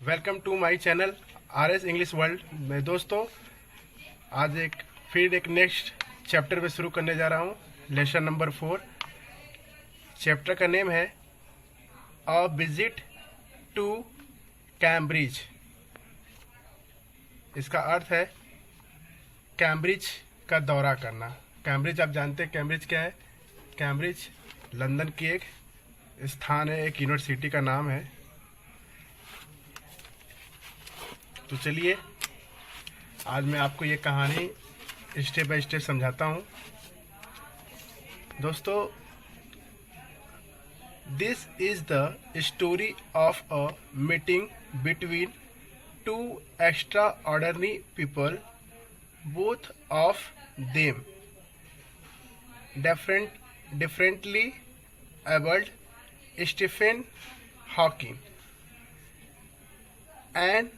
Welcome to my channel RS English world में। दोस्तों आज फिर एक नेक्स्ट चैप्टर में शुरू करने जा रहा हूँ। Lesson number 4। चैप्टर का नेम है अ विजिट टू कैम्ब्रिज। इसका अर्थ है कैम्ब्रिज का दौरा करना। कैम्ब्रिज आप जानते हैं कैम्ब्रिज क्या है। कैम्ब्रिज लंदन की एक स्थान है, एक यूनिवर्सिटी का नाम है। तो चलिए आज मैं आपको ये कहानी स्टेप बाय स्टेप समझाता हूँ। दोस्तों, this is the story of a meeting between two extra ordinary people, both of them differently abled, Stephen Hawking, an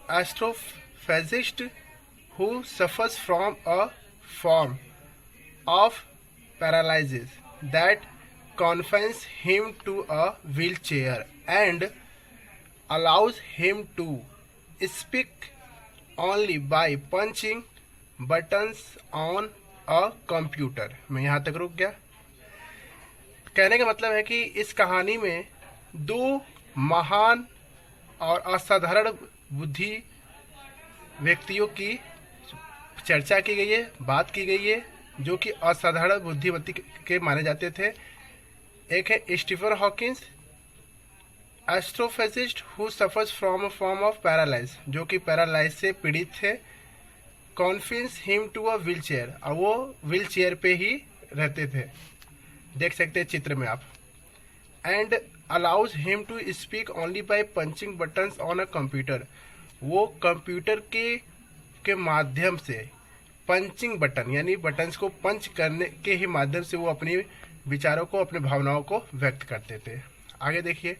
astrophysicist who suffers from a form of paralysis that confines him to a wheelchair and allows him to speak only by punching buttons on a computer। मैं यहाँ तक रुक गया। कहने का मतलब है कि इस कहानी में दो महान और असाधारण बुद्धि व्यक्तियों की चर्चा की गई है, बात की गई है, जो कि असाधारण बुद्धिमती के माने जाते थे। एक है Stephen Hawkins, astrophysicist who suffers from a form of paralyse, जो कि पैरालाइज से पीड़ित थे। Confines him to a wheelchair, और वो व्हील चेयर पे ही रहते थे, देख सकते हैं चित्र में आप। And allows him to speak only by punching buttons on a computer, वो कंप्यूटर के माध्यम से पंचिंग बटन यानी बटन्स को पंच करने के ही माध्यम से वो अपने विचारों को, अपने भावनाओं को व्यक्त करते थे। आगे देखिए।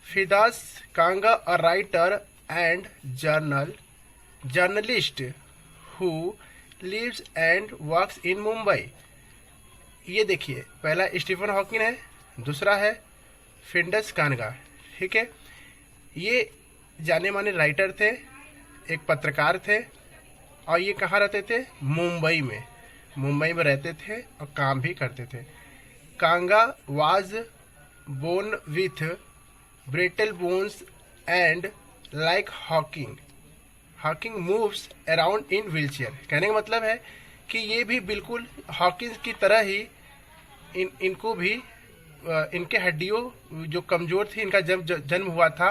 Firdaus Kanga, a writer and journalist who lives and works in Mumbai. ये देखिए, पहला स्टीफन हॉकिंग है, दूसरा है फिंडस कानगा। ठीक है, ये जाने माने राइटर थे, एक पत्रकार थे, और ये कहाँ रहते थे? मुंबई में रहते थे और काम भी करते थे। Kanga was born with brittle bones and like Hawking moves around in wheelchair. कहने का मतलब है कि ये भी बिल्कुल हॉकिंस की तरह ही इनको भी इनके हड्डियों जो कमज़ोर थी, इनका जब जन्म हुआ था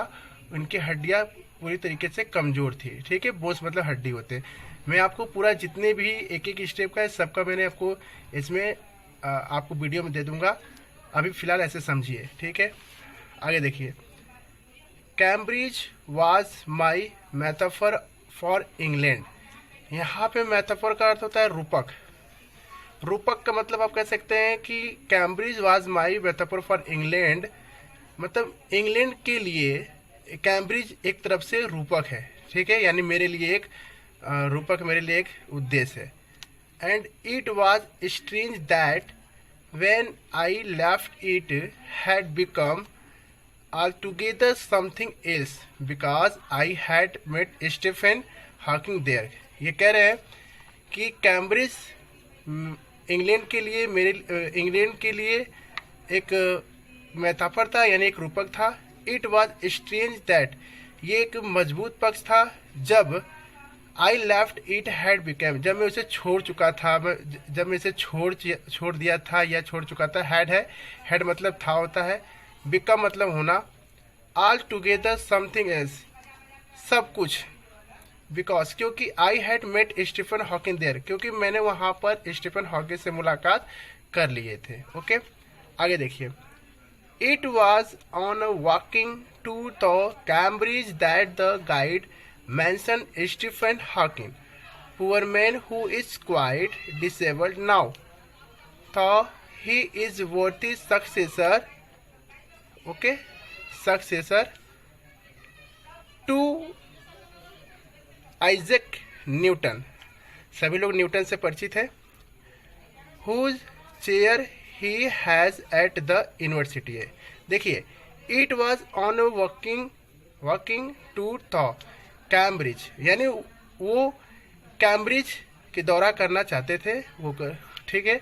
उनकी हड्डियाँ पूरी तरीके से कमज़ोर थी। ठीक है, बोन्स मतलब हड्डी होते। मैं आपको पूरा जितने भी एक एक स्टेप का है सबका मैंने आपको इसमें आपको वीडियो में दे दूंगा। अभी फ़िलहाल ऐसे समझिए। ठीक है, आगे देखिए। Cambridge was my metaphor for England. यहाँ पे मेटाफर का अर्थ होता है रूपक। रूपक का मतलब आप कह सकते हैं कि Cambridge was my metaphor for England, मतलब इंग्लैंड के लिए कैम्ब्रिज एक तरफ से रूपक है। ठीक है, यानी मेरे लिए एक रूपक, मेरे लिए एक उद्देश्य है। And it was strange that when I left it had become altogether something else because I had met Stephen Hawking there। ये कह रहे हैं कि कैम्ब्रिज इंग्लैंड के लिए एक मेटाफर था, यानी एक रूपक था। इट वाज स्ट्रेंज दैट, ये एक मजबूत पक्ष था। जब I left it had become, जब मैं उसे छोड़ चुका था, जब मैं इसे छोड़ दिया था या छोड़ चुका था। हैड मतलब था होता है, बिकम मतलब होना, ऑल टुगेदर समथिंग एल्स सब कुछ। बिकॉज क्योंकि I had met Stephen Hawking there, क्योंकि मैंने वहां पर स्टीफन हॉकिंग से मुलाकात कर लिए थे। ओके, आगे देखिए। It was on walking to the Cambridge that the guide mention Stephen Hawking, poor man who is quite disabled now, तो he is worthy successor to Isaac Newton. सभी लोग न्यूटन से परिचित है। Whose chair he has at the university है। देखिए, it was on working walking to the Cambridge, यानी वो कैम्ब्रिज के दौरा करना चाहते थे वो ठीक है।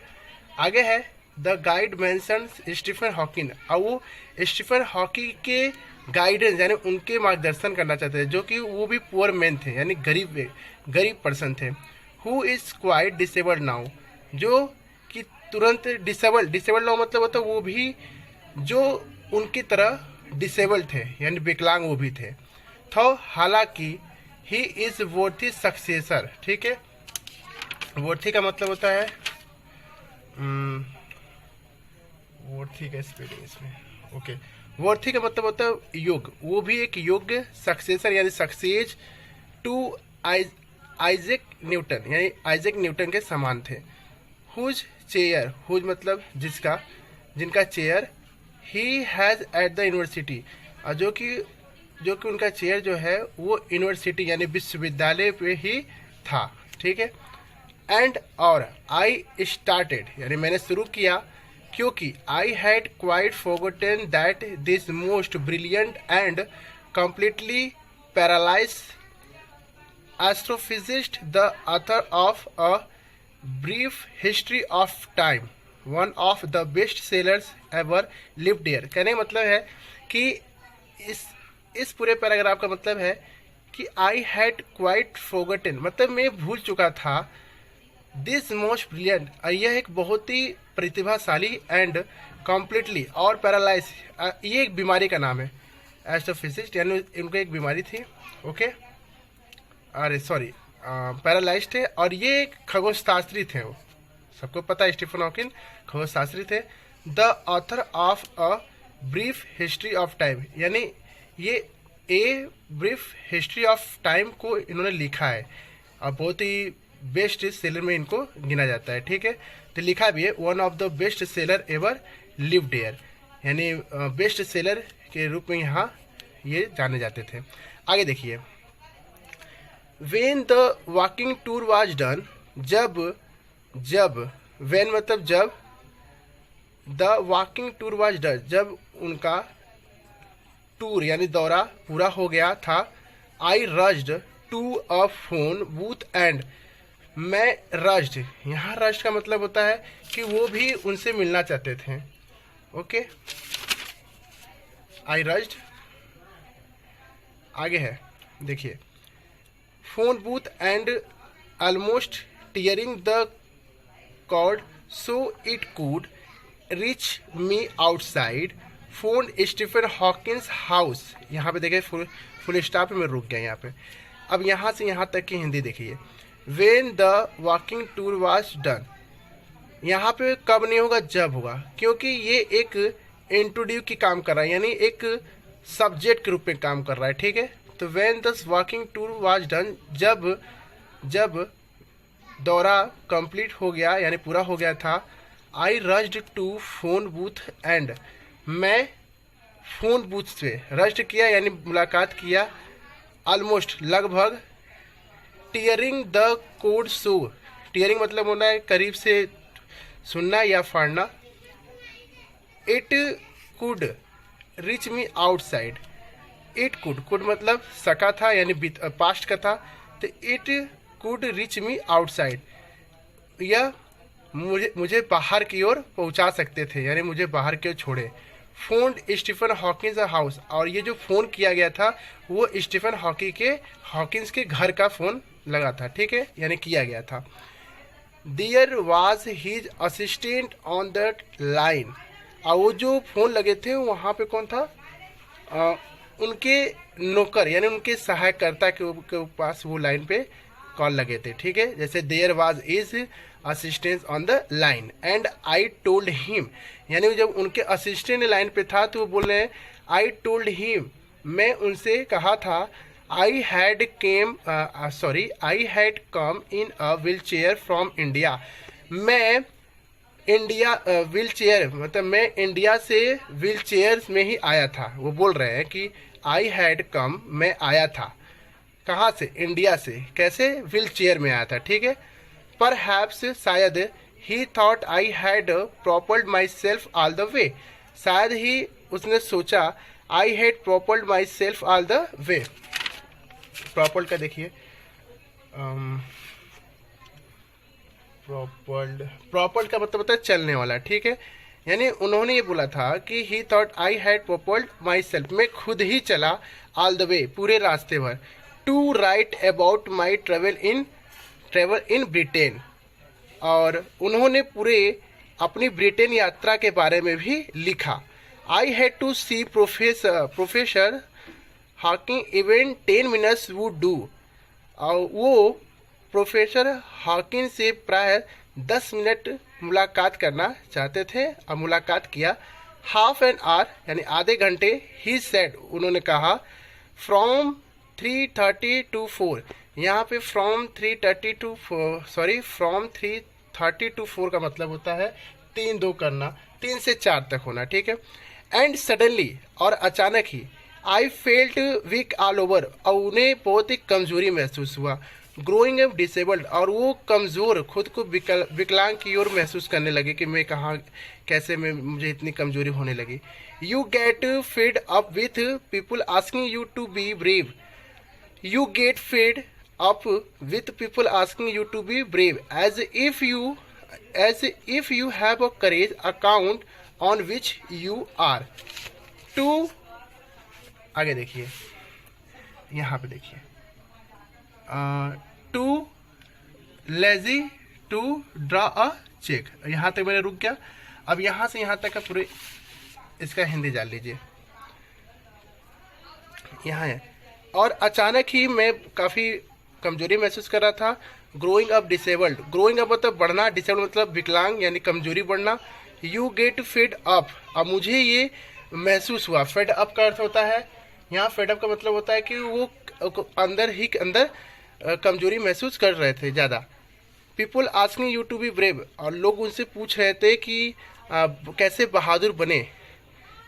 आगे है the guide mention Stephen Hawking, और वो स्टीफन हॉकिंग के गाइडेंस यानी उनके मार्गदर्शन करना चाहते थे, जो कि वो भी पुअर मैन थे यानी गरीब पर्सन थे। Who is quite disabled now, जो कि तुरंत डिसेबल्ड नाउ मतलब होता है वो भी जो उनकी तरह डिसेबल्ड थे यानी विकलांग वो भी थे। तो हालांकि ही इज वर्थी सक्सेसर, ठीक है। वर्थी का मतलब होता है वर्थी का स्पेलिंग इसमें, ओके। वर्थी का मतलब होता है योग्य, वो भी एक योग्य सक्सेसर यानी सक्सेस टू आइजैक न्यूटन, यानी आइजैक न्यूटन के समान थे। हुज चेयर, हुज मतलब जिनका chair, he has at the university, और जो कि उनका चेयर जो है वो यूनिवर्सिटी यानी विश्वविद्यालय पे ही था, ठीक है। एंड और आई स्टार्टेड यानी मैंने शुरू किया, क्योंकि I had quite forgotten that this most brilliant and completely paralyzed astrophysicist, the author of A Brief History of Time, one of the best sellers ever lived here। कहने का मतलब है कि इस पूरे पैराग्राफ का मतलब है कि आई हैड क्वाइट फॉरगॉटन मतलब मैं भूल चुका था, दिस मोस्ट ब्रिलियंट, यह एक बहुत ही प्रतिभाशाली, एंड कम्प्लीटली और पैरालाइज, ये एक बीमारी का नाम है एस्ट्रोफिजिस्ट, यानी उनको एक बीमारी थी, ओके। अरे सॉरी, पैरालाइज थे, और ये एक खगोलशास्त्री थे, वो सबको पता है स्टीफन हॉकिंग खगोलशास्त्री थे। The author of a brief history of time, यानी ये a brief history of time को इन्होंने लिखा है, और बहुत ही बेस्ट सेलर में इनको गिना जाता है, ठीक है। तो लिखा भी है one of the best seller ever lived here, यानी बेस्ट सेलर के रूप में यहाँ ये जाने जाते थे। आगे देखिए, when the walking tour was done, जब वेन मतलब जब, the walking tour was done जब उनका टूर यानी दौरा पूरा हो गया था, I rushed to a phone booth and, मैं रश्ड, यहाँ रश्ड का मतलब होता है कि वो भी उनसे मिलना चाहते थे, ओके। आई रश्ड, आगे है देखिए, phone booth and almost tearing the cord so it could reach me outside, phone Stephen Hawking's house. यहाँ पे देखिए फुल स्टॉप में रुक गया यहाँ पे। अब यहाँ से यहाँ तक की हिंदी देखिए, when the walking tour was done, यहाँ पे कब नहीं होगा, जब होगा, क्योंकि ये एक इंट्रोड्यूस की काम कर रहा है, यानी एक सब्जेक्ट के रूप में काम कर रहा है, ठीक है। तो when the walking tour was done, जब दौरा कंप्लीट हो गया यानी पूरा हो गया था, I rushed to phone booth and, मैं फोन बूथ से रश्ड किया यानी मुलाकात किया, ऑलमोस्ट लगभग, tearing the code so, tearing मतलब होना है करीब से सुनना या फाड़ना, it could reach me outside, it could मतलब सका था यानी पास्ट का था, तो it could reach me outside, यह मुझे बाहर की ओर पहुंचा सकते थे यानी मुझे बाहर की ओर छोड़े। फोन स्टीफन हॉकिंस हाउस, और ये जो फ़ोन किया गया था वो स्टीफन हॉकिंस के घर का फ़ोन लगा था, ठीक है, यानी किया गया था। There was his assistant on that line, और वो जो फ़ोन लगे थे वहाँ पे कौन था, उनके नौकर यानी उनके सहायकर्ता के पास वो लाइन पे कॉल लगे थे, ठीक है। जैसे there was his assistant on the line and I told him, यानी जब उनके असिस्टेंट लाइन पे था तो वो बोल रहे हैं आई टोल्ड हिम, मैं उनसे कहा था, I had come in a wheel chair from India, मैं इंडिया व्हील चेयर मतलब मैं इंडिया से व्हील चेयर में ही आया था। वो बोल रहे हैं कि आई हैड कम, मैं आया था कहाँ से, इंडिया से, कैसे, व्हील चेयर में आया था, ठीक है। परहैप्स शायद, he thought I had propelled myself all the way, शायद ही उसने सोचा I had propelled myself all the way. Propelled का देखिए, प्रोपल्ड का मतलब होता है चलने वाला, ठीक है। यानी उन्होंने ये बोला था कि he thought I had propelled myself, मैं खुद ही चला ऑल द वे, पूरे रास्ते भर, to write about my travel in Britain, और उन्होंने पूरे अपनी ब्रिटेन यात्रा के बारे में भी लिखा। I had to see Professor Hawking even 10 minutes would do, और वो प्रोफेसर हॉकिंग से प्राय 10 मिनट मुलाकात करना चाहते थे और मुलाकात किया। हाफ एन आवर यानी आधे घंटे, ही सेड उन्होंने कहा, फ्रॉम 3:30 to 4, यहाँ पे फ्रॉम 3:30 to 4 का मतलब होता है 3-2 करना, 3 से 4 तक होना, ठीक है। एंड सडनली, और अचानक ही, I felt weak all over, और उन्हें बहुत ही कमजोरी महसूस हुआ। ग्रोइंग अप डिसेबल्ड, और वो कमज़ोर, खुद को विकलांग की ओर महसूस करने लगे कि मैं कहाँ कैसे मैं मुझे इतनी कमजोरी होने लगी। You get fed up with people asking you to be brave, you get fed up with people asking you to be brave as if you have a courage account on which you are too. आगे देखिए, यहाँ पे देखिए, too lazy to draw a cheque, यहाँ तक मैंने रुक गया। अब यहाँ से यहाँ तक का पूरे इसका हिंदी जान लीजिए। यहाँ है, और अचानक ही मैं काफ़ी कमजोरी महसूस कर रहा था। Growing up disabled, growing up मतलब बढ़ना, डिसेबल्ड मतलब विकलांग यानी कमजोरी बढ़ना। यू गेट फेड अप, अब मुझे ये महसूस हुआ। फेड अप का अर्थ होता है, यहाँ फेड अप का मतलब होता है कि वो अंदर ही अंदर कमजोरी महसूस कर रहे थे ज़्यादा। People asking you to be brave, और लोग उनसे पूछ रहे थे कि कैसे बहादुर बने।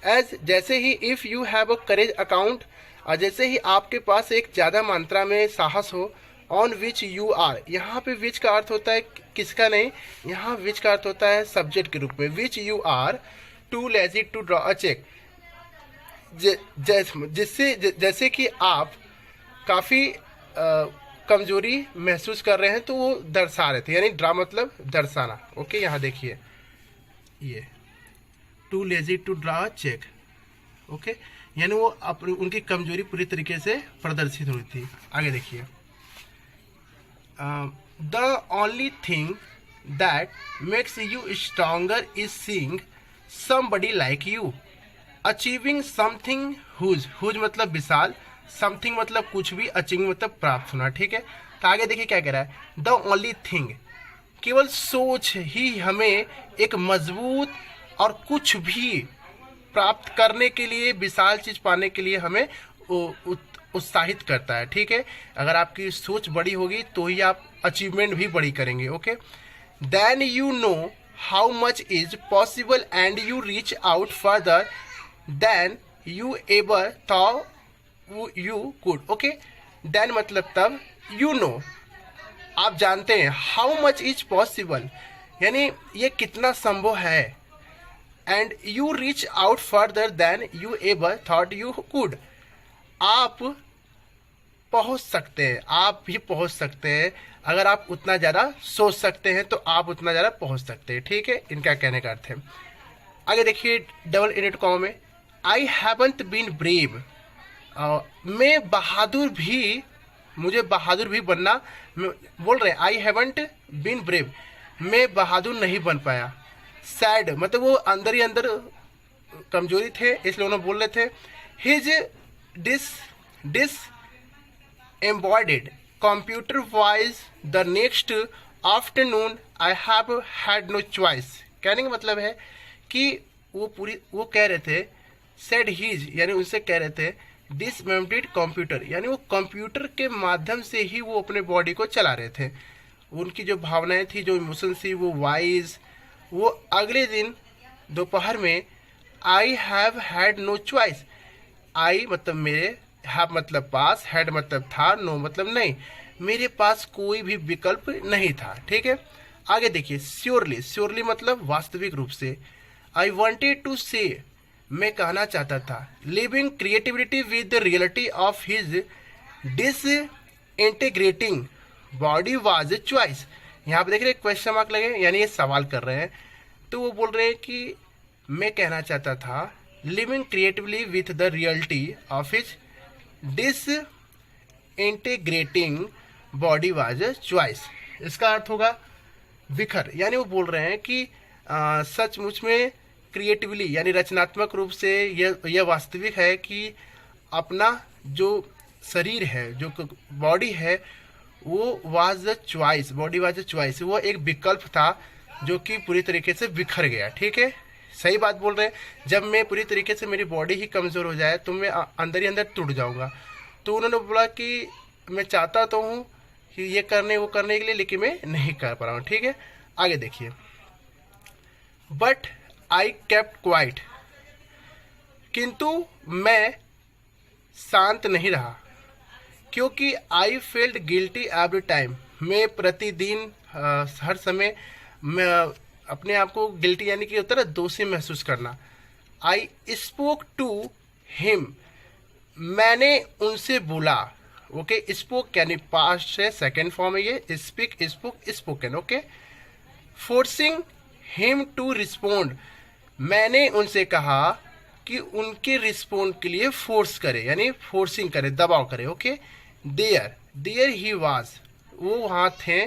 एज जैसे ही, if you have a courage account, और जैसे ही आपके पास एक ज़्यादा मात्रा में साहस हो। ऑन विच यू आर, यहाँ पे विच का अर्थ होता है किसका नहीं, यहाँ विच का अर्थ होता है सब्जेक्ट के रूप में। Which you are too lazy to draw a cheque, जैसे कि आप काफ़ी कमजोरी महसूस कर रहे हैं, तो वो दर्शा रहे थे, यानी ड्रा मतलब दर्शाना। ओके, यहाँ देखिए, ये too lazy to draw cheque, okay, यानी वो अपनी उनकी कमजोरी पूरी तरीके से प्रदर्शित हुई थी। आगे देखिए, the only thing that makes you stronger is seeing somebody like you achieving something huge, huge मतलब विशाल, समथिंग मतलब कुछ भी, अचीविंग मतलब प्राप्त होना, ठीक है। तो आगे देखिए क्या कह रहा है, द ओनली थिंग, केवल सोच ही हमें एक मजबूत और कुछ भी प्राप्त करने के लिए, विशाल चीज पाने के लिए हमें उत्साहित करता है, ठीक है। अगर आपकी सोच बड़ी होगी तो ही आप अचीवमेंट भी बड़ी करेंगे, okay. Then you know how much is possible and you reach out further than you ever thought you could, okay. Then मतलब तब, यू नो आप जानते हैं, हाउ मच इज पॉसिबल यानी ये कितना संभव है, and you reach out further than you ever thought you could, आप पहुंच सकते हैं, आप भी पहुंच सकते हैं। अगर आप उतना ज़्यादा सोच सकते हैं तो आप उतना ज़्यादा पहुंच सकते हैं, ठीक है। इनका कहने का अर्थ है। आगे देखिए डबल इनवर्टेड कॉमा में, आई हैवंट बीन ब्रेव, मैं बहादुर भी, मुझे बहादुर भी बनना, बोल रहे हैं आई हैवंट बीन ब्रेव, मैं बहादुर नहीं बन पाया। सैड मतलब वो अंदर ही अंदर कमजोरी थे, इसलिए उन्होंने बोल रहे थे। His disembodied computer voice the next afternoon I have had no choice, कहने का मतलब है कि वो कह रहे थे, सेड हीज यानी उनसे कह रहे थे, डिसमेम्बर्ड कंप्यूटर यानी वो कंप्यूटर के माध्यम से ही वो अपने बॉडी को चला रहे थे। उनकी जो भावनाएं थी, जो इमोशन थी, वो वाइज, वो अगले दिन दोपहर में I have had no choice, I मतलब मेरे, हैव मतलब पास, हैड मतलब था, नो मतलब नहीं, मेरे पास कोई भी विकल्प नहीं था, ठीक है। आगे देखिए श्योरली, श्योरली मतलब वास्तविक रूप से। आई वॉन्टेड टू से, मैं कहना चाहता था, living creativity with the reality of his disintegrating body was choice. यहाँ पे देख रहे क्वेश्चन मार्क लगे, यानी ये सवाल कर रहे हैं। तो वो बोल रहे हैं कि मैं कहना चाहता था, living creatively with the reality of his disintegrating body was choice. इसका अर्थ होगा विखर, यानी वो बोल रहे हैं कि सचमुच में क्रिएटिवली यानी रचनात्मक रूप से यह वास्तविक है कि अपना जो शरीर है, जो बॉडी है, वो was a choice, body was a choice, वो एक विकल्प था जो कि पूरी तरीके से बिखर गया। ठीक है, सही बात बोल रहे हैं। जब मैं पूरी तरीके से मेरी बॉडी ही कमज़ोर हो जाए तो मैं अंदर ही अंदर टूट जाऊंगा। तो उन्होंने बोला कि मैं चाहता तो हूँ कि ये करने वो करने के लिए, लेकिन मैं नहीं कर पा रहा हूँ। ठीक है, आगे देखिए। बट आई केप्ट क्वाइट, किंतु मैं शांत नहीं रहा, क्योंकि I felt guilty every time, मैं प्रतिदिन हर समय मैं अपने आप को गिल्टी यानी कि होता है दोषी महसूस करना। आई स्पोक टू हिम, मैंने उनसे बोला। ओके, स्पोक यानी पास्ट है, सेकेंड फॉर्म है ये, speak, spoke, spoken. Okay, forcing him to respond, मैंने उनसे कहा कि उनके रिस्पोंड के लिए फोर्स करे, यानी फोर्सिंग करे, दबाव करे। ओके, देयर ही वाज, वो वहाँ थे,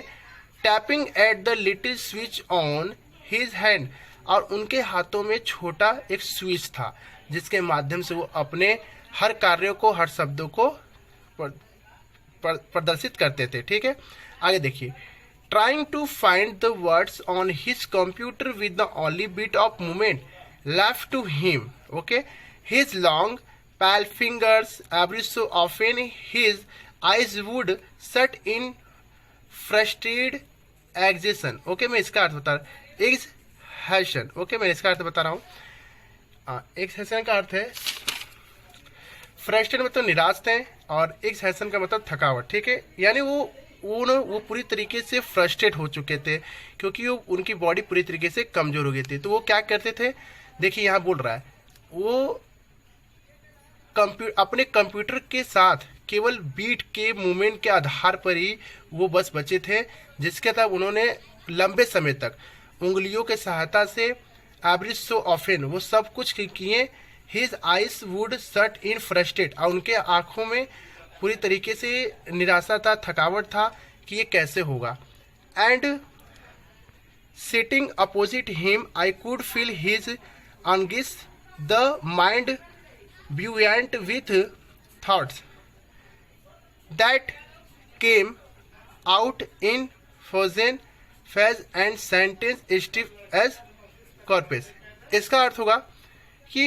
tapping at the little switch on his hand, और उनके हाथों में छोटा एक स्विच था जिसके माध्यम से वो अपने हर कार्यों को, हर शब्दों को प्रदर्शित करते थे। ठीक है, आगे देखिए। Trying to find the words on his computer with the only bit of movement left to him. Okay, his long pale fingers, every so often his eyes would shut in frustrated exhaustion. Okay, मैं इसका अर्थ बता रहा हूँ, एक्सहर्शन। Okay, मैं इसका अर्थ बता रहा हूँ। एक्सहर्शन का अर्थ है फ्रस्ट्रेटेड मतलब निराश थे, और एक्सहर्शन का मतलब थकावट। ठीक है, यानी वो पूरी तरीके से फ्रस्ट्रेट हो चुके थे, क्योंकि उनकी बॉडी पूरी तरीके से कमजोर हो गई थी। तो वो क्या करते थे, देखिए यहाँ बोल रहा है, वो अपने कंप्यूटर के साथ केवल बीट के मूवमेंट के आधार पर ही वो बस बचे थे, जिसके तहत उन्होंने लंबे समय तक उंगलियों के सहायता से एवरी सो ऑफन वो सब कुछ किए। His eyes would shut in frustrate, और उनके आंखों में पूरी तरीके से निराशा था, थकावट था कि ये कैसे होगा। And sitting opposite him I could feel his anguish, the mind buoyant with thoughts that came out in frozen phase and sentence stiff as corpus। इसका अर्थ होगा कि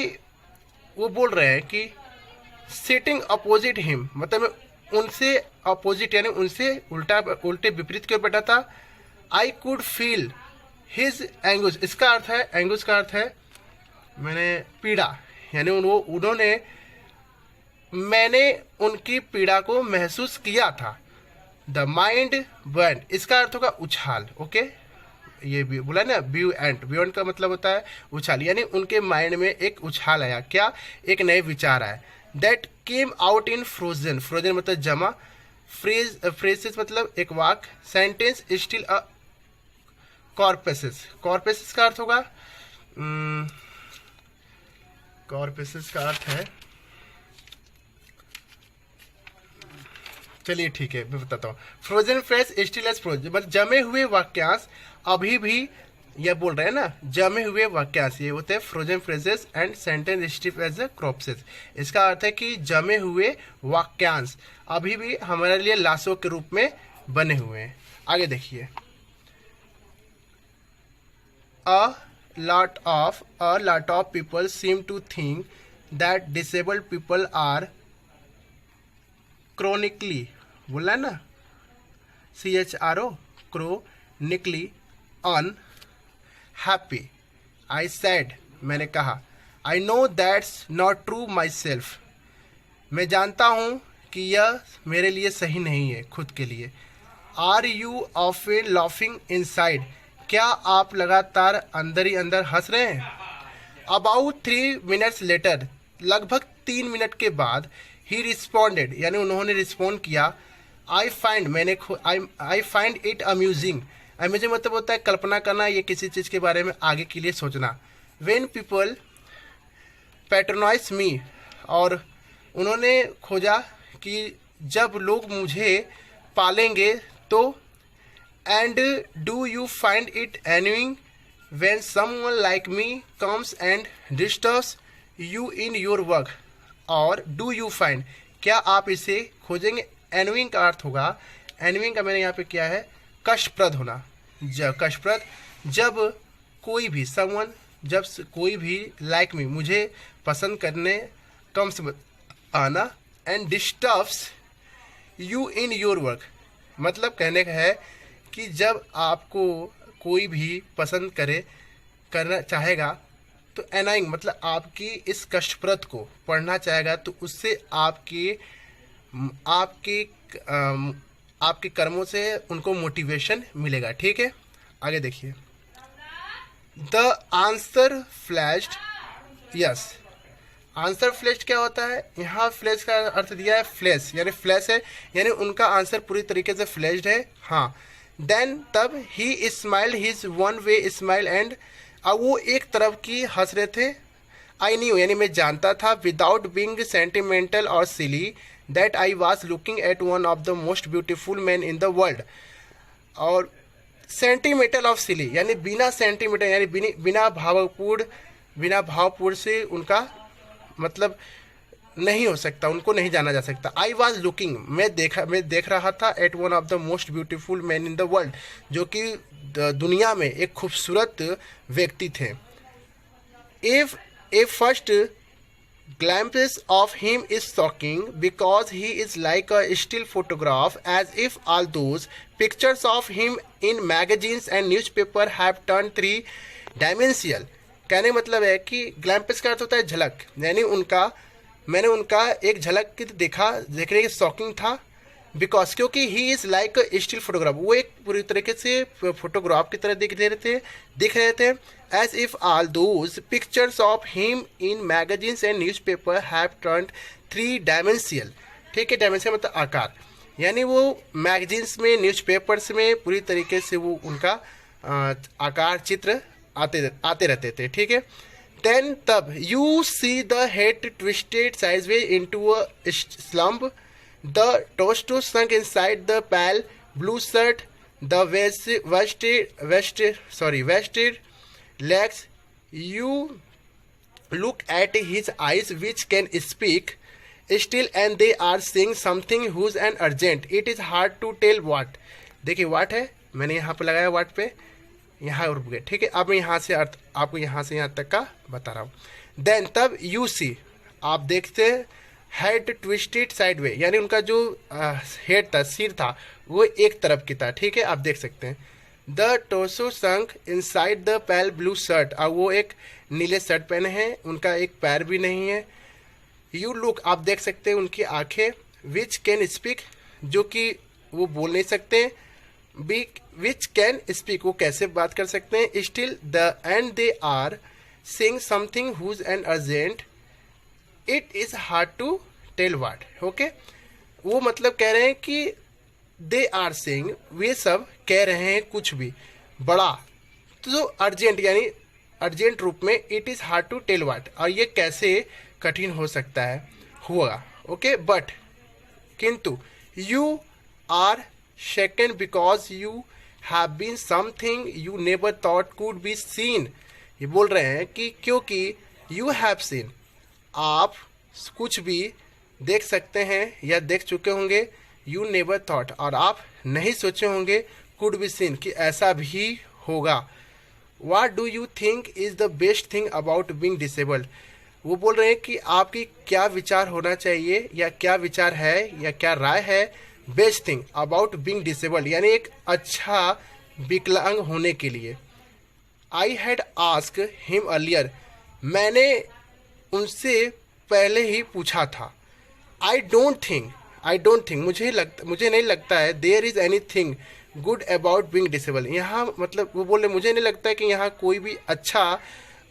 वो बोल रहे हैं कि sitting opposite him मतलब उनसे अपोजिट यानी उनसे उल्टे विपरीत क्यों बैठा था। I could feel his anguish, इसका अर्थ है, एंगुश का अर्थ है मैंने पीड़ा, यानी मैंने उनकी पीड़ा को महसूस किया था। द माइंड बुएंट, इसका अर्थ होगा उछाल। ओके, ये भी बोला ना, ब्यूएंट का मतलब होता है उछाल, यानी उनके माइंड में एक उछाल आया, क्या, एक नए विचार आए। That came out in frozen, frozen मतलब जमा, फ्रेजेस मतलब एक वाक, sentence still a corpses, corpses का अर्थ होगा कॉर्पसेस का अर्थ है, चलिए ठीक है मैं बताता हूँ। Frozen fresh still as frozen मतलब जमे हुए वाक्यांश अभी भी, ये बोल रहे हैं ना, जमे हुए वाक्यांश ये होते हैं frozen phrases and sentence stiff as a corpses. इसका अर्थ है कि जमे हुए वाक्यांश अभी भी हमारे लिए लाशों के रूप में बने हुए हैं। आगे देखिए। A lot of people seem to think that disabled people are chronically, बोला ना, CHRO, chronically unhappy. I said, मैंने कहा, I know that's not true myself. मैं जानता हूँ कि यह मेरे लिए सही नहीं है, खुद के लिए। Are you often laughing inside? क्या आप लगातार अंदर ही अंदर हंस रहे हैं? अबाउट 3 मिनट्स लेटर, लगभग 3 मिनट के बाद, ही रिस्पॉन्डेड, यानी उन्होंने रिस्पॉन्ड किया, I find it amusing. Amusing मतलब होता है कल्पना करना, ये किसी चीज़ के बारे में आगे के लिए सोचना। वेन पीपल पैट्रोनाइज मी, और उन्होंने खोजा कि जब लोग मुझे पालेंगे तो, and do you find it annoying when someone like me comes and disturbs you in your work, और do you find, क्या आप इसे खोजेंगे। एनविंग का अर्थ होगा, एनविंग का मैंने यहाँ पे क्या है, कष्टप्रद होना। कष्टप्रद, जब कोई भी someone, जब कोई भी like me, मुझे पसंद करने, comes आना, and disturbs you in your work, मतलब कहने का है कि जब आपको कोई भी पसंद करना चाहेगा तो एनाइंग मतलब आपकी इस कष्टप्रद को पढ़ना चाहेगा, तो उससे आपके कर्मों से उनको मोटिवेशन मिलेगा। ठीक है, आगे देखिए। The answer flashed, yes, answer flashed क्या होता है, यहाँ फ्लैश का अर्थ दिया है फ्लैश, यानी फ्लैश है, यानी उनका आंसर पूरी तरीके से फ्लैश्ड है। हाँ, देन तब ही smiled his one way smile and, अब वो एक तरफ की हंस रहे थे। आई न्यू, यानी मैं जानता था, विदाउट बीइंग सेंटिमेंटल और silly, that I was looking at one of the most beautiful man in the world. और सेंटिमेंटल ऑफ सिली, यानी बिना सेंटिमेंटल, यानी बिना भावपूर्ण से उनका मतलब नहीं हो सकता, उनको नहीं जाना जा सकता। आई वॉज लुकिंग, मैं देख रहा था, at one of the most beautiful man in the world, जो कि दुनिया में एक खूबसूरत व्यक्ति थे। If a first glimpse of him is shocking because he is like a still photograph, as if all those pictures of him in magazines and newspaper have turn 3 dimensional. कहने का मतलब है कि ग्लैम्पस का अर्थ होता है झलक, यानी मैंने उनका एक झलक देखने की शॉकिंग था, बिकॉज क्योंकि he is like a still photograph, वो एक पूरी तरीके से फोटोग्राफ की तरह दिख रहे थे। As if all those pictures of him in magazines and newspaper have turned 3 dimensional. ठीक है, डायमेंशियल मतलब आकार, यानी वो मैगजीन्स में, न्यूज पेपर्स में पूरी तरीके से वो उनका आकार चित्र आते रहते थे। ठीक है, then तब you see the head twisted sideways into a slump, the torso sunk inside the pale blue shirt, the vested legs. You look at his eyes which can speak still, and they are saying something who's an urgent. It is hard to tell what. देखिए what है, मैंने यहाँ पे लगाया what पे, यहाँ रुक गए। ठीक है, अब मैं यहाँ से अर्थ आपको यहाँ से यहाँ तक का बता रहा हूँ। देन तब यू सी, आप देखते हैं, हेड ट्विस्टेड साइडवे, यानी उनका जो हेड था, सिर था, वो एक तरफ की था। ठीक है, आप देख सकते हैं। The torso sunk inside the pale blue shirt, और वो एक नीले शर्ट पहने हैं, उनका एक पैर भी नहीं है। यू लुक, आप देख सकते हैं उनकी आंखें, विच कैन स्पीक, जो कि वो बोल नहीं सकते, विच कैन स्पीक, वो कैसे बात कर सकते हैं, still the and they are saying something huge and urgent, it is hard to tell what. Okay, वो मतलब कह रहे हैं कि दे आर सेइंग, वे सब कह रहे हैं कुछ भी बड़ा, तो अर्जेंट यानी अर्जेंट रूप में, it is hard to tell what, और ये कैसे कठिन हो सकता है, हुआ। ओके, बट किंतु you are shaken because you have been something you never thought could be seen। ये बोल रहे हैं कि क्योंकि you have seen, आप कुछ भी देख सकते हैं या देख चुके होंगे, you never thought, और आप नहीं सोचे होंगे, could be seen, कि ऐसा भी होगा। what do you think is the best thing about being disabled। वो बोल रहे हैं कि आपकी क्या विचार होना चाहिए, या क्या विचार है, या क्या राय है best thing about being disabled, यानी एक अच्छा विकलांग होने के लिए। I had ask him earlier, मैंने उनसे पहले ही पूछा था। आई डोंट थिंक, मुझे नहीं लगता है, there is anything good about being disabled. यहाँ मतलब वो बोले मुझे नहीं लगता है कि यहाँ कोई भी अच्छा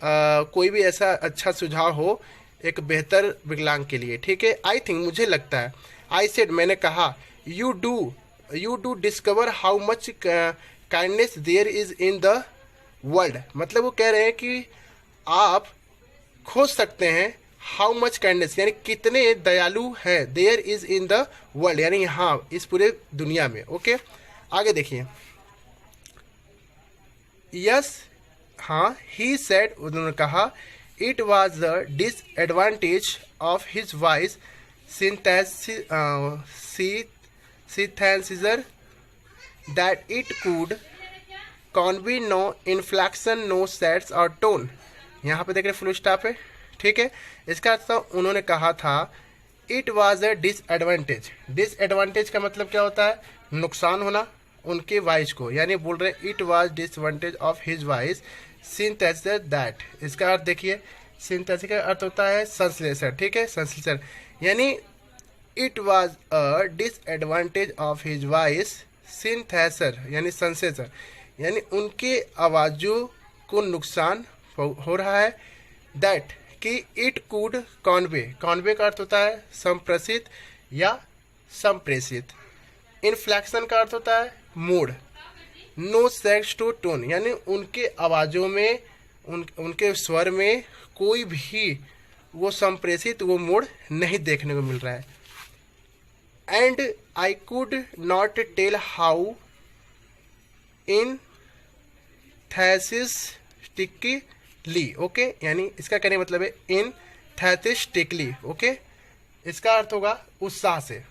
कोई भी ऐसा अच्छा सुझाव हो एक बेहतर विकलांग के लिए, ठीक है। आई थिंक, मुझे लगता है, आई सेड, मैंने कहा, you do discover how much kindness there is in the world. मतलब वो कह रहे हैं कि आप खोज सकते हैं हाउ मच काइंडनेस, यानी कितने दयालु हैं, there is in the world, यानी यहाँ इस पूरे दुनिया में। ओके, आगे देखिए। यस, हाँ, ही सेड, उन्होंने कहा, it was the disadvantage of his voice synthesizer that it could convey no inflection, no sets और tone। यहाँ पे देख रहे फुल स्टॉप है, ठीक है। इसका अर्थ उन्होंने कहा था it was a disadvantage. Disadvantage का मतलब क्या होता है? नुकसान होना उनके वॉइस को, यानी बोल रहे it was disadvantage of his voice synthesiser that. इसका अर्थ देखिए, सिंथेसिस का अर्थ होता है संश्लेषण, ठीक है, संश्लेषण, यानी it was a disadvantage of his voice synthesiser, यानी संश्लेषण, यानी उनके आवाज़ों को नुकसान हो रहा है। दैट कि इट कुड कॉन्वे, कॉन्वे का अर्थ होता है संप्रेषित या संप्रेषित। इन्फ्लेक्शन का अर्थ होता है मोड़। नो सेक्स टू टोन, यानी उनके आवाज़ों में उनके स्वर में कोई भी वो संप्रेषित वो मोड़ नहीं देखने को मिल रहा है। And I could not tell how enthusiastically, okay, यानी इसका कहने मतलब है इन थैसिस्टिकली, ओके। इसका अर्थ होगा उत्साह से।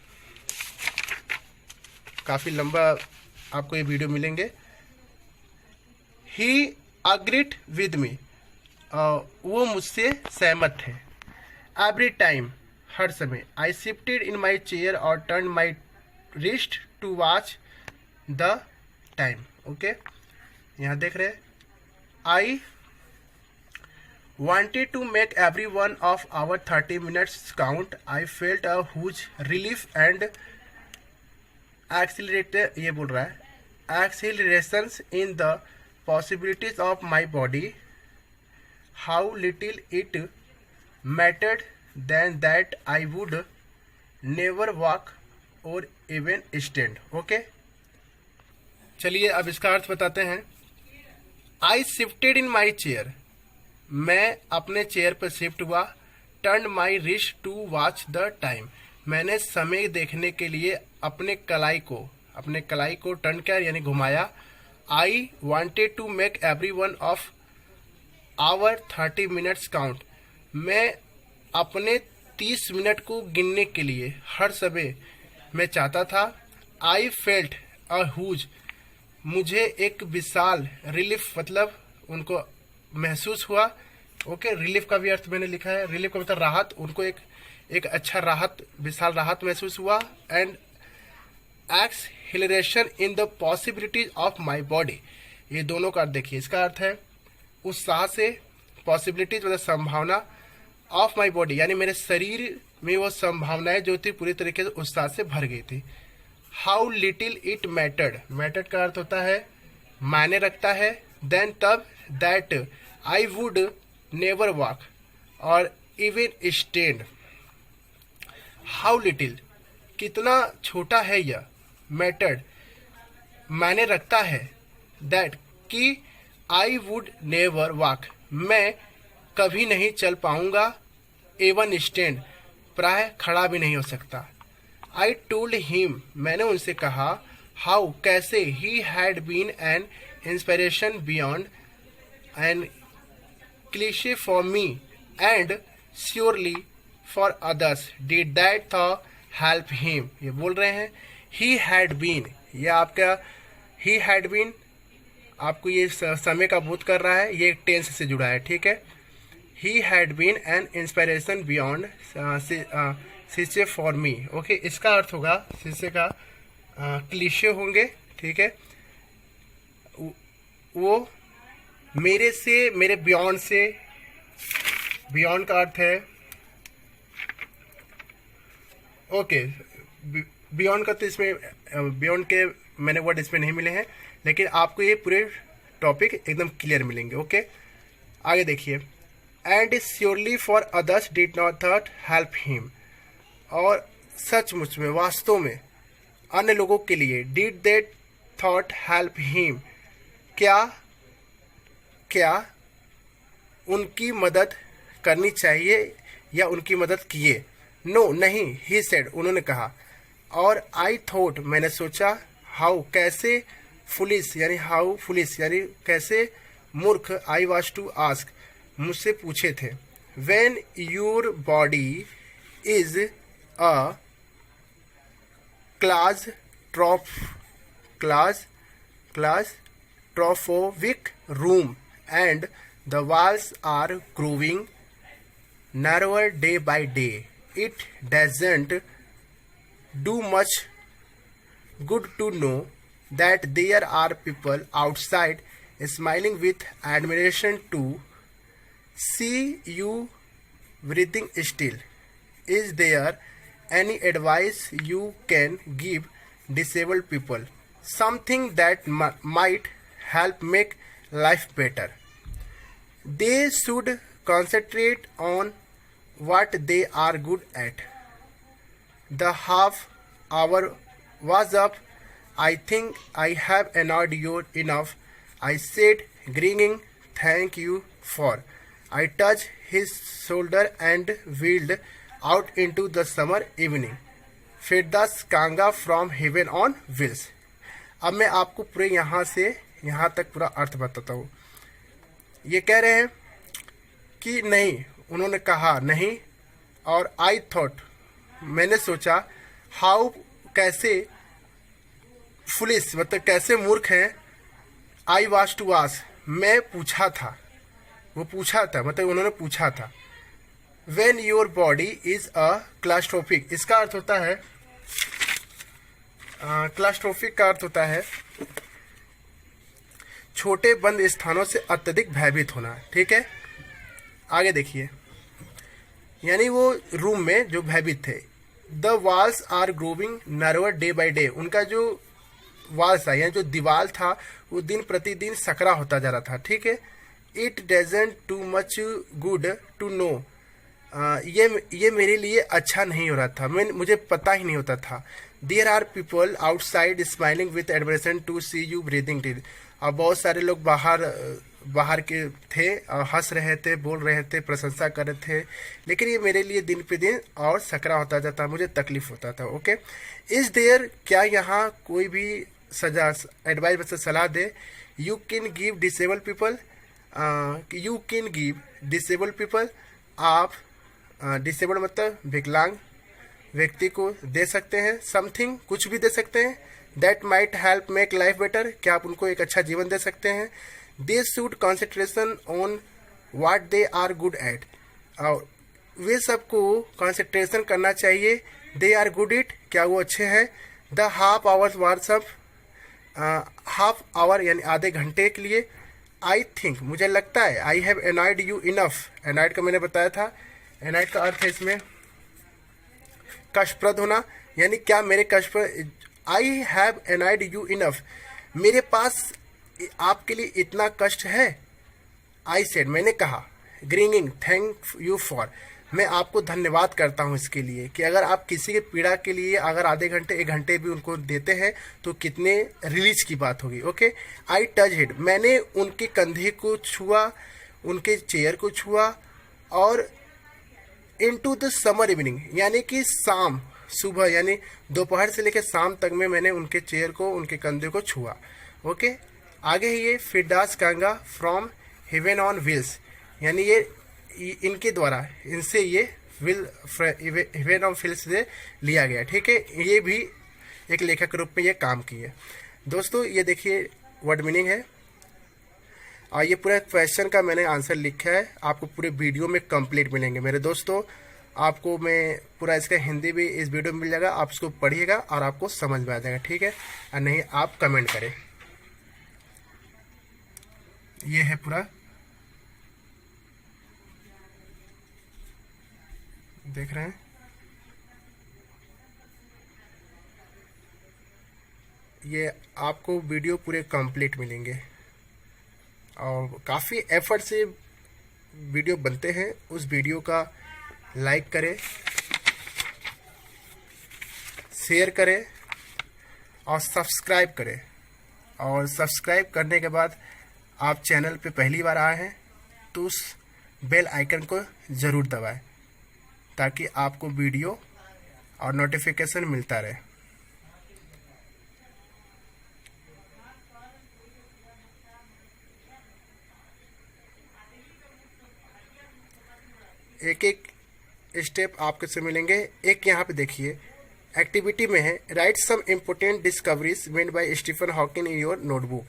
काफ़ी लंबा आपको ये वीडियो मिलेंगे। ही अग्रीड विद मी, वो मुझसे सहमत थे। एवरी टाइम, हर समय। I shifted in my chair और turn my wrist to watch the time, okay. यहाँ देख रहे हैं, आई wanted to make every one of our 30 minutes count. I felt a huge relief and ये बोल रहा है accelerations in the possibilities of my body. How little it mattered than that I would never walk or even stand. Okay, चलिए अब इसका अर्थ बताते हैं। I shifted in my chair, मैं अपने चेयर पर शिफ्ट हुआ। Turn my wrist to watch the time, मैंने समय देखने के लिए अपने कलाई को टर्न किया, यानी घुमाया। I wanted to make every one of our 30 minutes count, मैं अपने 30 मिनट को गिनने के लिए हर समय मैं चाहता था। आई फेल्ट अ ह्यूज, मुझे एक विशाल रिलीफ, मतलब उनको महसूस हुआ। ओके, रिलीफ का भी अर्थ मैंने लिखा है। रिलीफ का मतलब राहत, उनको एक अच्छा राहत, विशाल राहत महसूस हुआ। And exhilaration in the possibilities of my body, ये दोनों का अर्थ देखिए। इसका अर्थ है उत्साह से, पॉसिबिलिटीज मतलब संभावना, ऑफ माय बॉडी यानी मेरे शरीर में वो संभावनाएं जो थी पूरी तरीके से उत्साह से भर गई थी। How little it mattered, mattered का अर्थ होता है मायने रखता है। देन तब, that I would never walk और इवन स्टैंड। हाउ लिटिल, कितना छोटा है यह। मैटर्ड, मायने रखता है। दैट, कि आई वुड नेवर वॉक, मैं कभी नहीं चल पाऊंगा। एवन स्टैंड, प्राय खड़ा भी नहीं हो सकता। आई टोल्ड हिम, मैंने उनसे कहा। हाउ, कैसे। He had been an inspiration beyond an cliche for me and surely for others did that thought help him. ये बोल रहे हैं ही हैड बीन, ये आपका ही हैड बीन आपको ये समय का बोध कर रहा है, ये टेंस से जुड़ा है, ठीक है। He had been an inspiration beyond शिष्य फॉर मी, ओके। इसका अर्थ होगा शिष्य का क्लीशे होंगे, ठीक है। वो मेरे से, मेरे बियॉन्ड से, बियॉन्ड का अर्थ है ओके, बियॉन्ड का तो इसमें बियॉन्ड के मैंने वर्ड इसमें नहीं मिले हैं, लेकिन आपको ये पूरे टॉपिक एकदम क्लियर मिलेंगे, ओके। आगे देखिए, and surely for others did not help him, और सचमुच में, वास्तव में अन्य लोगों के लिए, did they thought help him, क्या क्या उनकी मदद करनी चाहिए या उनकी मदद किए। नो नहीं, ही सेड, उन्होंने कहा। और आई थॉट, मैंने सोचा, हाउ कैसे, फुलिस यानी हाउ फुलिस यानी कैसे मूर्ख, आई वाज टू आस्क, मुझसे पूछे थे। When your body is a claustrophobic room and the walls are growing narrower day by day. It doesn't do much good to know that there are people outside smiling with admiration to see you breathing still. Is there any advice you can give disabled people? Something that might help make life better. They should concentrate on what they are good at. The half hour was up. I think I have annoyed you enough, I said, grinning. Thank you for. I touched his shoulder and wheeled out into the summer evening. Firdaus Kanga from Heaven on Wheels. अब मैं आपको पूरे यहाँ से यहाँ तक पूरा अर्थ बताता हूँ। ये कह रहे हैं कि नहीं, उन्होंने कहा नहीं, और आई थॉट, मैंने सोचा, हाउ कैसे, फुलिस मतलब कैसे मूर्ख हैं, आई वाज टू आस्क, मैं पूछा था, वो पूछा था मतलब उन्होंने पूछा था। When your body is a claustrophobic, इसका अर्थ होता है, क्लास्ट्रोफिक का अर्थ होता है छोटे बंद स्थानों से अत्यधिक भयभीत होना। ठीक है, आगे देखिए, यानी वो रूम में जो भयभीत थे। The walls are growing narrower day by day, उनका जो वॉल्स था यानी जो दीवार था वो दिन प्रतिदिन सकरा होता जा रहा था। ठीक है, it doesn't too much good to know, ये मेरे लिए अच्छा नहीं हो रहा था, मुझे पता ही नहीं होता था। There are people outside smiling with admiration to see you breathing till, और बहुत सारे लोग बाहर के थे और हंस रहे थे, बोल रहे थे, प्रशंसा कर रहे थे, लेकिन ये मेरे लिए दिन पे दिन और सकरा होता जाता, मुझे तकलीफ होता था। ओके, इज देयर, क्या यहाँ कोई भी एडवाइस मतलब सलाह दे, you can give disable people, you can give disable people, आप डिसेबल मतलब विकलांग व्यक्ति को दे सकते हैं, समथिंग कुछ भी दे सकते हैं, that might help make life better, क्या आप उनको एक अच्छा जीवन दे सकते हैं। They should concentration on what they are good at, और वे सबको कॉन्सेंट्रेशन करना चाहिए, दे आर गुड इट, क्या वो अच्छे हैं। The half hours what's up, half hour यानी आधे घंटे के लिए। आई थिंक, मुझे लगता है, I have annoyed you enough, annoyed का मैंने बताया था, एनॉयड का अर्थ है इसमें कष्टप्रद होना, यानी क्या मेरे कष्ट, I have annoyed you enough, मेरे पास आपके लिए इतना कष्ट है। आई सेड, मैंने कहा, ग्रीनिंग, थैंक यू फॉर, मैं आपको धन्यवाद करता हूँ इसके लिए कि अगर आप किसी के पीड़ा के लिए अगर आधे घंटे एक घंटे भी उनको देते हैं तो कितने रिलीज की बात होगी। ओके, आई टच हिट, मैंने उनके कंधे को छुआ, उनके चेयर को छुआ, और इनटू द समर इवनिंग, यानी कि शाम, सुबह यानी दोपहर से लेकर शाम तक में मैंने उनके चेयर को, उनके कंधे को छुआ। ओके, आगे है ये फिरदास कांगा फ्रॉम हेवन ऑन व्हील्स, यानी ये इनके द्वारा, इनसे ये हेवन ऑन व्हील्स से लिया गया। ठीक है, ये भी एक लेखक के रूप में ये काम किए। दोस्तों ये देखिए वर्ड मीनिंग है, और ये पूरा क्वेश्चन का मैंने आंसर लिखा है, आपको पूरे वीडियो में कंप्लीट मिलेंगे मेरे दोस्तों। आपको मैं पूरा इसका हिंदी भी इस वीडियो में मिल जाएगा, आप इसको पढ़िएगा और आपको समझ में आ जाएगा। ठीक है, और नहीं आप कमेंट करें। ये है पूरा, देख रहे हैं, ये आपको वीडियो पूरे कंप्लीट मिलेंगे, और काफ़ी एफर्ट से वीडियो बनते हैं उस वीडियो का लाइक करें, शेयर करें और सब्सक्राइब करें। और सब्सक्राइब करने के बाद आप चैनल पे पहली बार आए हैं तो उस बेल आइकन को ज़रूर दबाएं ताकि आपको वीडियो और नोटिफिकेशन मिलता रहे। एक एक स्टेप आपके से मिलेंगे। एक यहाँ पे देखिए एक्टिविटी में है, write some important discoveries made by Stephen Hawking in your notebook.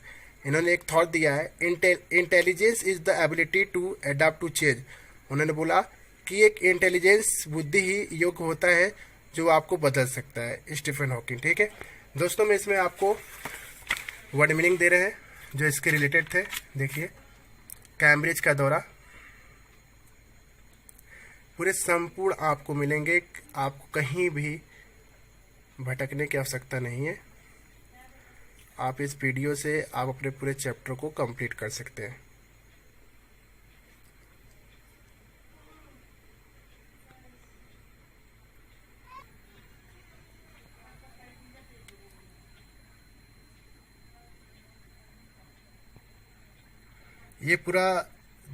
इन्होंने एक थॉट दिया है, intelligence is the ability to adapt to change. उन्होंने बोला कि एक इंटेलिजेंस बुद्धि ही योग्य होता है जो आपको बदल सकता है, स्टीफन हॉकिंग। ठीक है दोस्तों, मैं इसमें आपको वर्ड मीनिंग दे रहे हैं जो इसके रिलेटेड थे। देखिए, कैम्ब्रिज का दौरा पूरे संपूर्ण आपको मिलेंगे, आपको कहीं भी भटकने की आवश्यकता नहीं है। आप इस वीडियो से आप अपने पूरे चैप्टर को कंप्लीट कर सकते हैं। ये पूरा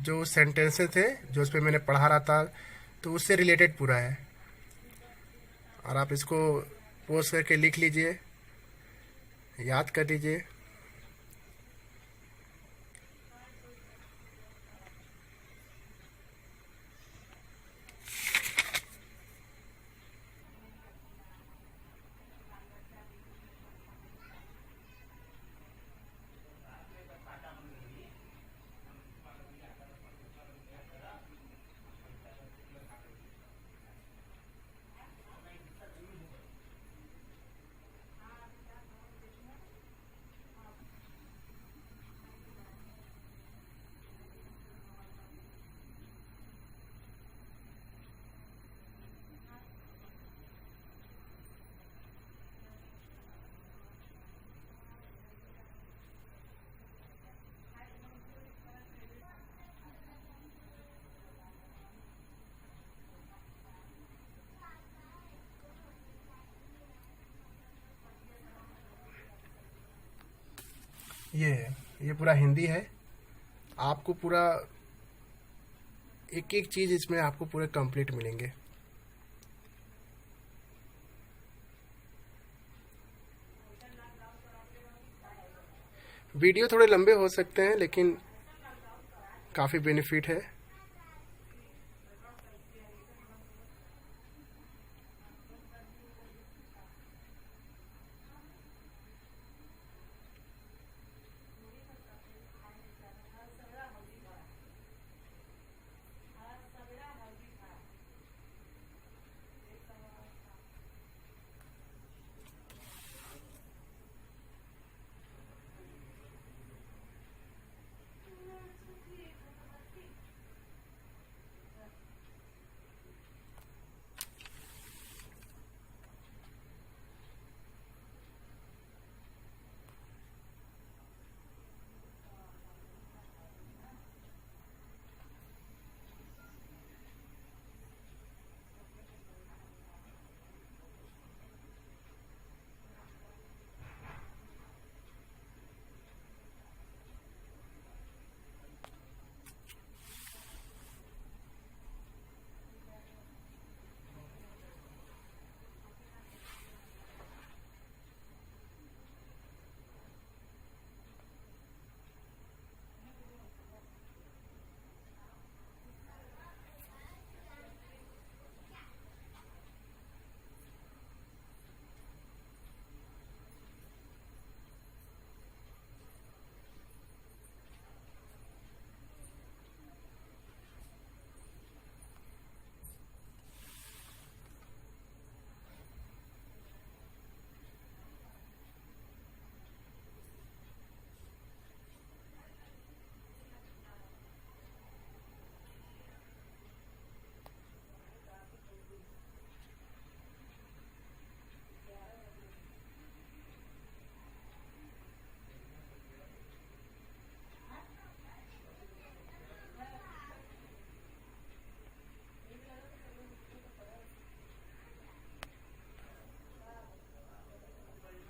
जो सेंटेंसेस थे जो उस पर मैंने पढ़ा रहा था तो उससे रिलेटेड पूरा है, और आप इसको पोस्ट करके लिख लीजिए, याद कर लीजिए। ये है, ये पूरा हिंदी है। आपको पूरा एक एक चीज़ इसमें आपको पूरे कंप्लीट मिलेंगे। वीडियो थोड़े लंबे हो सकते हैं लेकिन काफ़ी बेनिफिट है।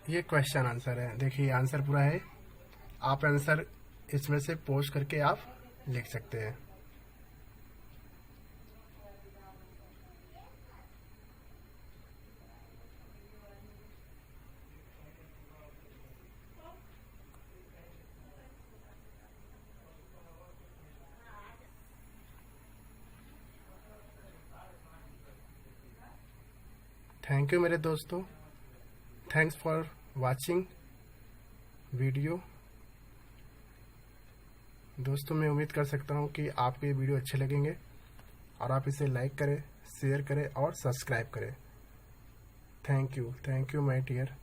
ये क्वेश्चन आंसर है। देखिए आंसर पूरा है, आप आंसर इसमें से पोस्ट करके आप लिख सकते हैं। थैंक यू मेरे दोस्तों, थैंक्स फॉर वाचिंग वीडियो। दोस्तों मैं उम्मीद कर सकता हूँ कि आपको ये वीडियो अच्छे लगेंगे और आप इसे लाइक करें, शेयर करें और सब्सक्राइब करें। Thank you my dear.